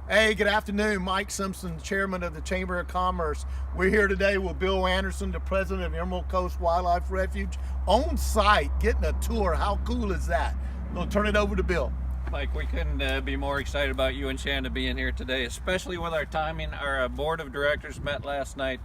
Hey, good afternoon. Mike Simpson, Chairman of the Chamber of Commerce. We're here today with Bill Anderson, the President of Emerald Coast Wildlife Refuge, on site, getting a tour. How cool is that? I'm going to turn it over to Bill. Mike, we couldn't be more excited about you and Shanda being here today, especially with our timing. Our board of directors met last night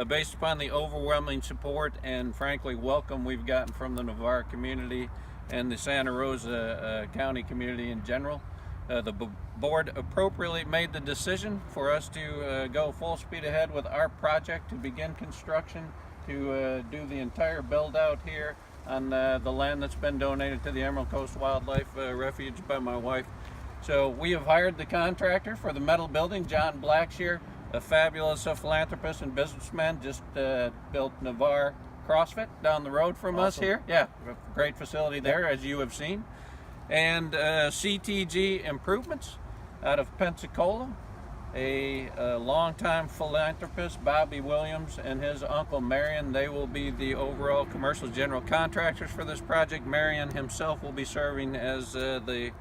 based upon the overwhelming support and frankly welcome we've gotten from the Navarre community and the Santa Rosa County community in general. The board appropriately made the decision for us to go full speed ahead with our project to begin construction, to do the entire build out here on the land that's been donated to the Emerald Coast Wildlife Refuge by my wife. So we have hired the contractor for the metal building, John Blackshear, a fabulous philanthropist and businessman, just built Navarre CrossFit down the road from us here. Yeah, great facility there, as you have seen. And CTG Improvements out of Pensacola, a longtime philanthropist, Bobby Williams, and his uncle Marion. They will be the overall commercial general contractors for this project. Marion himself will be serving as the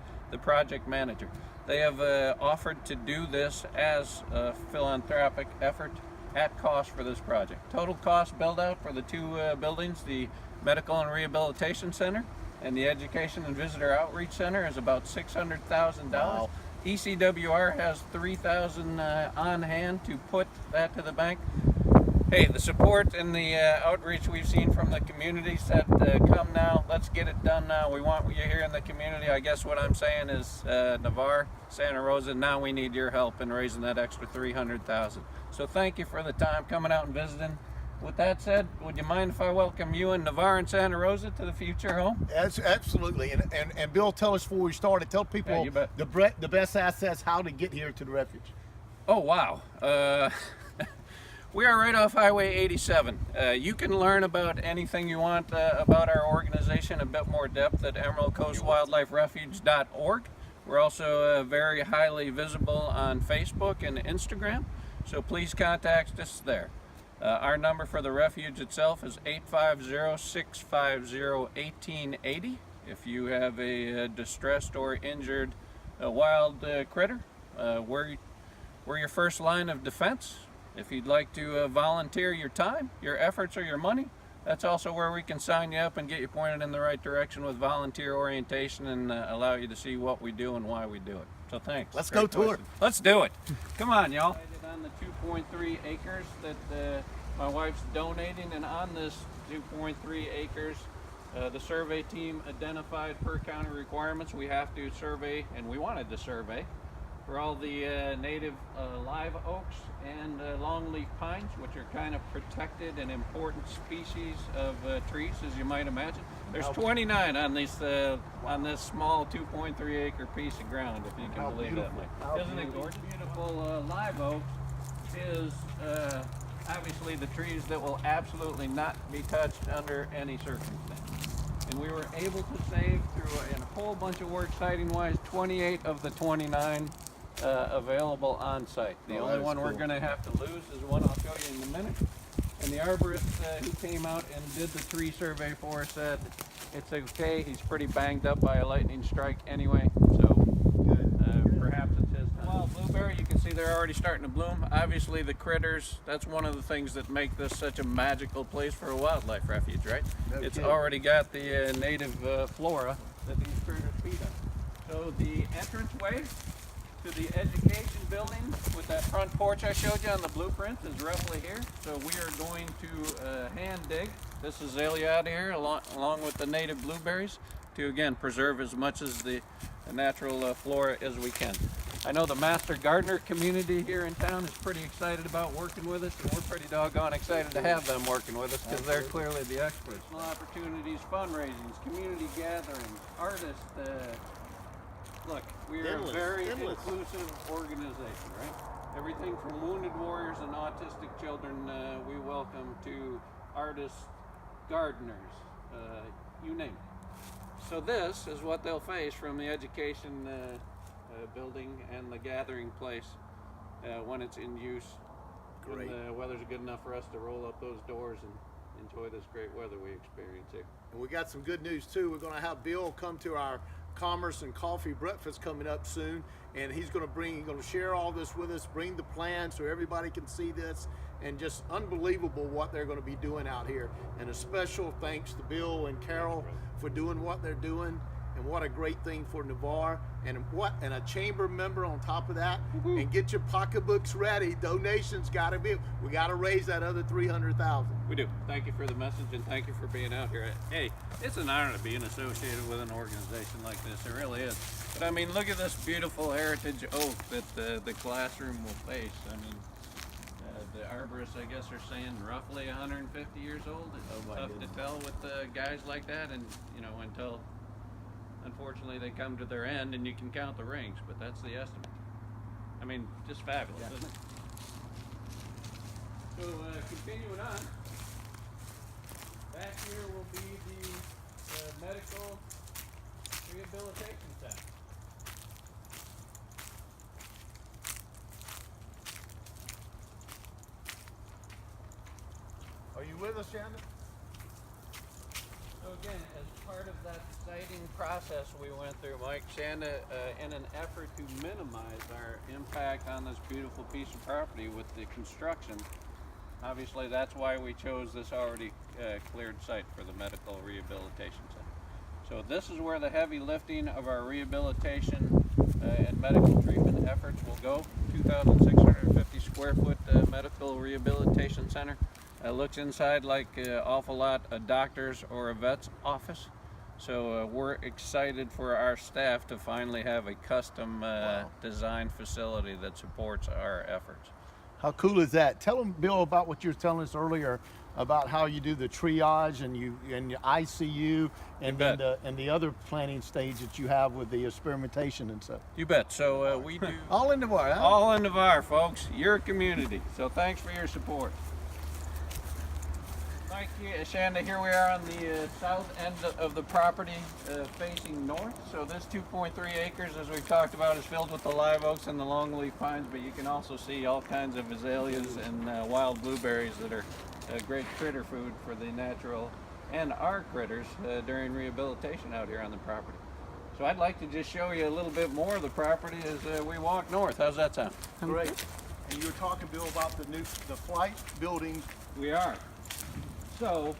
project manager. They have offered to do this as a philanthropic effort at cost for this project. Total cost build out for the two buildings, the Medical and Rehabilitation Center and the Education and Visitor Outreach Center, is about $600,000. Wow. ECWR has $3,000 on hand to put that to the bank. Hey, the support and the outreach we've seen from the community said, come now, let's get it done now. We want you here in the community. I guess what I'm saying is Navarre, Santa Rosa, now we need your help in raising that extra $300,000. So thank you for the time coming out and visiting. With that said, would you mind if I welcome you and Navarre and Santa Rosa to the future home? Absolutely. And Bill, tell us before we started, tell people the best access, how to get here to the refuge. Oh, wow. We are right off Highway 87. You can learn about anything you want about our organization, a bit more depth at emeraldcoastwildliferefuge.org. We're also very highly visible on Facebook and Instagram, so please contact us there. Our number for the refuge itself is 850-650-1880. If you have a distressed or injured wild critter, we're your first line of defense. If you'd like to volunteer your time, your efforts, or your money, that's also where we can sign you up and get you pointed in the right direction with volunteer orientation and allow you to see what we do and why we do it. So thanks. Let's go tour. Let's do it. Come on, y'all. On the 2.3 acres that my wife's donating, and on this 2.3 acres, the survey team identified per county requirements. We have to survey, and we wanted to survey, for all the native live oaks and longleaf pines, which are kind of protected and important species of trees, as you might imagine. There's 29 on this small 2.3 acre piece of ground, if you can believe that, Mike. Isn't it gorgeous? Beautiful live oak is obviously the trees that will absolutely not be touched under any circumstance. And we were able to save, through a whole bunch of work sighting-wise, 28 of the 29 available on site. The only one we're going to have to lose is one I'll show you in a minute. And the arborist who came out and did the tree survey for us said it's okay. He's pretty banged up by a lightning strike anyway, so perhaps it's his time. Well, blueberry, you can see they're already starting to bloom. Obviously the critters, that's one of the things that make this such a magical place for a wildlife refuge, right? It's already got the native flora that these critters feed on. So the entranceway to the education building with that front porch I showed you on the blueprint is roughly here. So we are going to hand dig this azalea out here along with the native blueberries to again preserve as much as the natural flora as we can. I know the master gardener community here in town is pretty excited about working with us, and we're pretty doggone excited to have them working with us because they're clearly the experts. Opportunities, fundraisings, community gatherings, artists. Look, we are a very inclusive organization, right? Everything from wounded warriors and autistic children we welcome, to artists, gardeners, you name it. So this is what they'll face from the education building and the gathering place when it's in use. Great. When the weather's good enough for us to roll up those doors and enjoy this great weather we experience here. And we got some good news too. We're going to have Bill come to our Commerce and Coffee Breakfast coming up soon, and he's going to share all this with us, bring the plan so everybody can see this, and just unbelievable what they're going to be doing out here. And a special thanks to Bill and Carol for doing what they're doing. And what a great thing for Navarre, and a chamber member on top of that. And get your pocketbooks ready. Donations got to be. We got to raise that other 300,000. We do. Thank you for the message, and thank you for being out here. Hey, it's an honor to be associated with an organization like this. It really is. But I mean, look at this beautiful heritage oak that the classroom will face. I mean, the arborists, I guess, are saying roughly 150 years old. It's tough to tell with guys like that, and until. Unfortunately, they come to their end, and you can count the rings, but that's the estimate. I mean, just fabulous, isn't it? So, continuing on, back here will be the medical rehabilitation center. Are you with us, Shannon? So again, as part of that siting process we went through, Mike, Shanda, in an effort to minimize our impact on this beautiful piece of property with the construction, obviously that's why we chose this already cleared site for the medical rehabilitation center. So this is where the heavy lifting of our rehabilitation and medical treatment efforts will go. 2,650 square foot medical rehabilitation center. Looks inside like an awful lot a doctor's or a vet's office. So we're excited for our staff to finally have a custom designed facility that supports our efforts. How cool is that? Tell them, Bill, about what you were telling us earlier about how you do the triage and your ICU and the other planning stage that you have with the experimentation and stuff. You bet. So we do all in Navarre, huh? All in Navarre, folks. Your community. So thanks for your support. Mike, Shanda, here we are on the south end of the property facing north. So this 2.3 acres, as we've talked about, is filled with the live oaks and the longleaf pines, but you can also see all kinds of azaleas and wild blueberries that are great critter food for the natural and our critters during rehabilitation out here on the property. So I'd like to just show you a little bit more of the property as we walk north. How's that sound? Great. And you were talking, Bill, about the flight building. We are. So,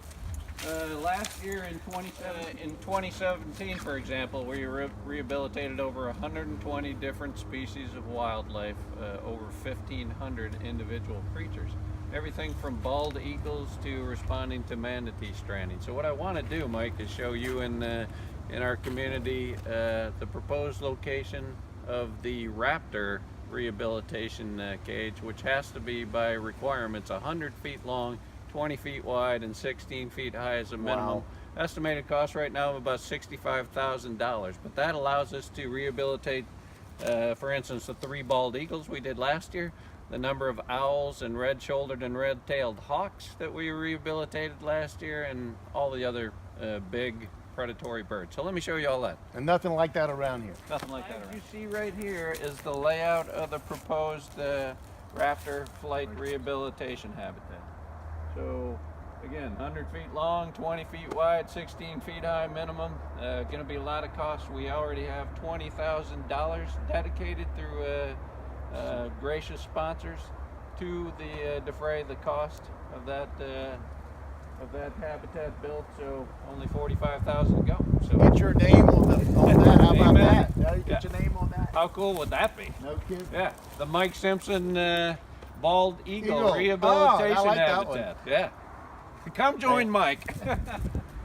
last year in 2017, for example, we rehabilitated over 120 different species of wildlife, over 1,500 individual creatures. Everything from bald eagles to responding to manatee stranding. So what I want to do, Mike, is show you in our community the proposed location of the raptor rehabilitation cage, which has to be by requirements 100 feet long, 20 feet wide, and 16 feet high as a minimum. Wow. Estimated cost right now of about $65,000, but that allows us to rehabilitate, for instance, the 3 bald eagles we did last year, the number of owls and red-shouldered and red-tailed hawks that we rehabilitated last year, and all the other big predatory birds. So let me show you all that. And nothing like that around here. Nothing like that around. You see right here is the layout of the proposed raptor flight rehabilitation habitat. So again, 100 feet long, 20 feet wide, 16 feet high minimum. Going to be a lot of costs. We already have $20,000 dedicated through gracious sponsors to defray the cost of that habitat built. So only $45,000 to go. So get your name on that. How about that? Yeah. Get your name on that. How cool would that be? No kidding. Yeah, the Mike Simpson bald eagle rehabilitation I like habitat. Yeah, come join Mike.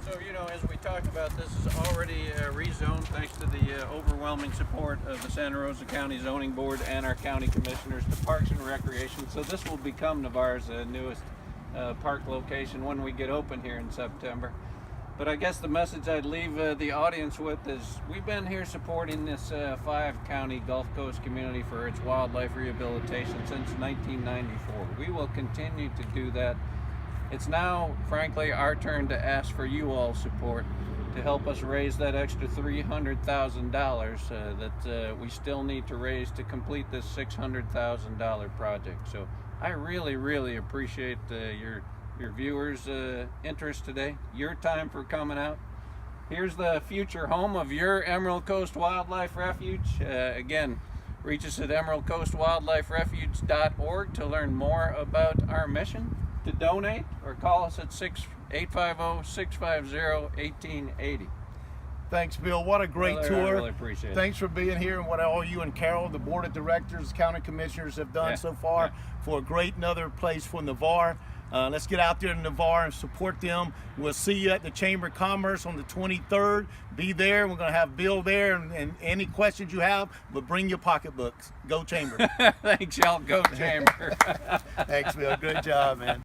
So as we talked about, this is already rezoned thanks to the overwhelming support of the Santa Rosa County Zoning Board and our county commissioners to Parks and Recreation. So this will become Navarre's newest park location when we get open here in September. But I guess the message I'd leave the audience with is we've been here supporting this 5-county Gulf Coast community for its wildlife rehabilitation since 1994. We will continue to do that. It's now, frankly, our turn to ask for you all support to help us raise that extra $300,000 that we still need to raise to complete this $600,000 project. So I really, really appreciate your viewers' interest today, your time for coming out. here's the future home of your Emerald Coast Wildlife Refuge. Again, reach us at emeraldcoastwildliferefuge.org to learn more about our mission, to donate, or call us at 850-650-1880. Thanks, Bill. What a great Well, tour. I really appreciate it. Thanks for being here, and what all you and Carol, the board of directors, county commissioners have done so far for a great another place for Navarre. Let's get out there to Navarre and support them. We'll see you at the Chamber of Commerce on the 23rd. Be there. We're going to have Bill there, and any questions you have, but bring your pocketbooks. Go Chamber. Thanks, y'all. Go Chamber. Thanks, Bill. Good job, man.